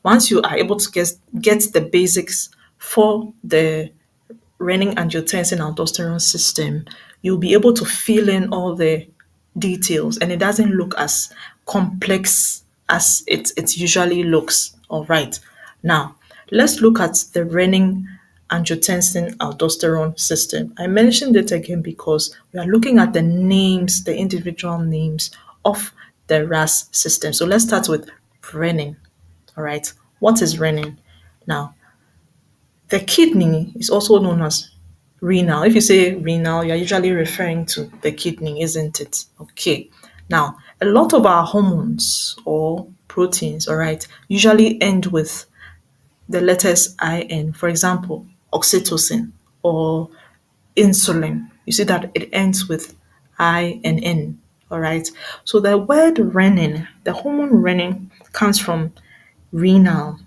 Once you are able to get the basics for the renin-angiotensin-aldosterone system, you'll be able to fill in all the details and it doesn't look as complex as it usually looks. All right. Now, let's look at the renin-angiotensin-aldosterone system. I mentioned it again because we are looking at the names, the individual names of the RAAS system. So let's start with renin. All right. What is renin? Now, the kidney is also known as renal. If you say renal, you're usually referring to the kidney, isn't it? Okay. Now, a lot of our hormones or proteins, all right, usually end with the letters IN. For example, oxytocin or insulin. You see that it ends with I and N. All right. So the word renin, the hormone renin, comes from renal,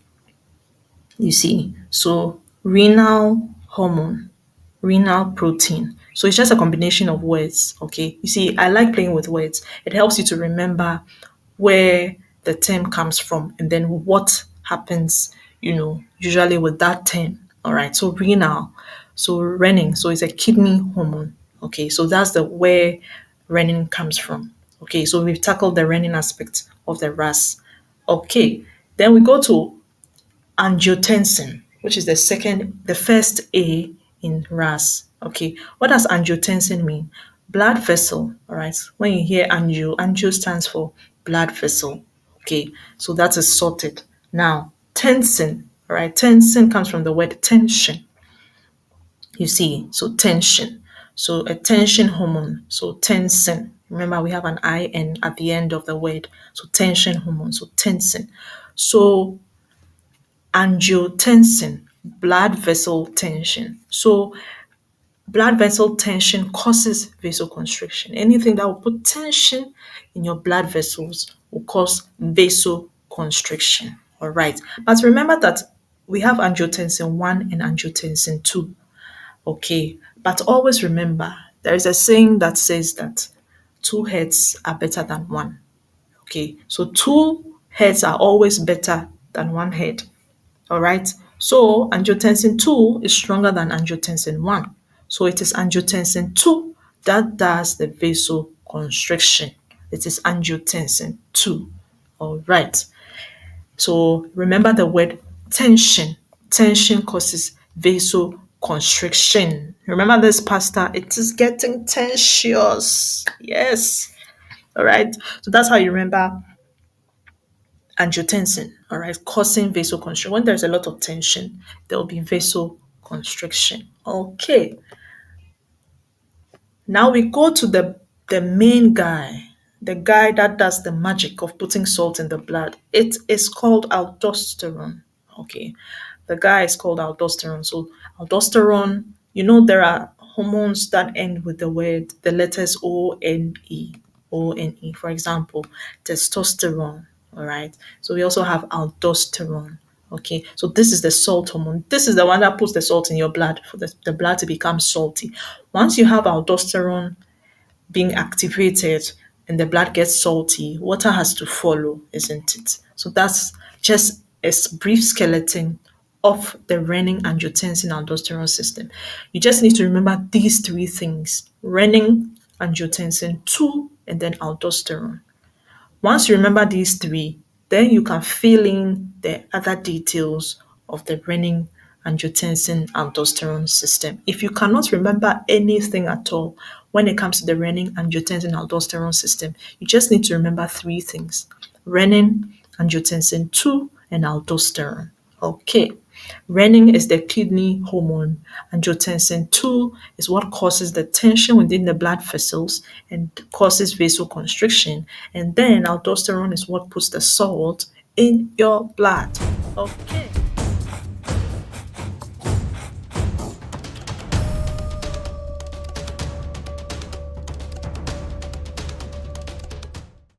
you see. So renal hormone, renal protein. So it's just a combination of words. Okay. You see, I like playing with words. It helps you to remember where the term comes from and then what happens, usually with that term. All right. So renal. So renin. So it's a kidney hormone. Okay. So that's the where renin comes from. Okay. So we've tackled the renin aspect of the RAS. Okay. Then we go to angiotensin, which is the first A in RAS. Okay, what does angiotensin mean? Blood vessel. All right. When you hear angio stands for blood vessel. Okay, so that is sorted. Now, tensin. All right, tensin comes from the word tension. You see, so tension. So a tension hormone. So tensin. Remember, we have an IN at the end of the word. So tension hormone. So tensin. So angiotensin, blood vessel tension. So blood vessel tension causes vasoconstriction. Anything that will put tension in your blood vessels will cause vasoconstriction. All right. But remember that we have angiotensin 1 and angiotensin 2. Okay. But always remember there is a saying that says that two heads are better than one. Okay. So two heads are always better than one head. All right. So angiotensin 2 is stronger than angiotensin 1. So it is angiotensin 2 that does the vasoconstriction. It is angiotensin 2. All right. So remember the word tension. Tension causes vasoconstriction. Remember this, Pastor? It is getting tensious. Yes. All right. So that's how you remember angiotensin, all right, causing vasoconstriction. When there's a lot of tension, there will be vasoconstriction. Okay. Now we go to the main guy, the guy that does the magic of putting salt in the blood. It is called aldosterone. Okay. The guy is called aldosterone. So aldosterone, there are hormones that end with the letters O-N-E. O-N-E. For example, testosterone. All right. So we also have aldosterone. Okay, so this is the salt hormone. This is the one that puts the salt in your blood for the blood to become salty. Once you have aldosterone being activated and the blood gets salty, water has to follow, isn't it? So that's just a brief skeleton of the renin-angiotensin-aldosterone system. You just need to remember these three things: renin, angiotensin 2, and then aldosterone. Once you remember these three, then you can fill in the other details of the renin angiotensin aldosterone system. If you cannot remember anything at all when it comes to the renin angiotensin aldosterone system, you just need to remember three things: renin, angiotensin 2, and aldosterone. Okay. Renin is the kidney hormone. Angiotensin 2 is what causes the tension within the blood vessels and causes vasoconstriction. And then aldosterone is what puts the salt in your blood. Okay.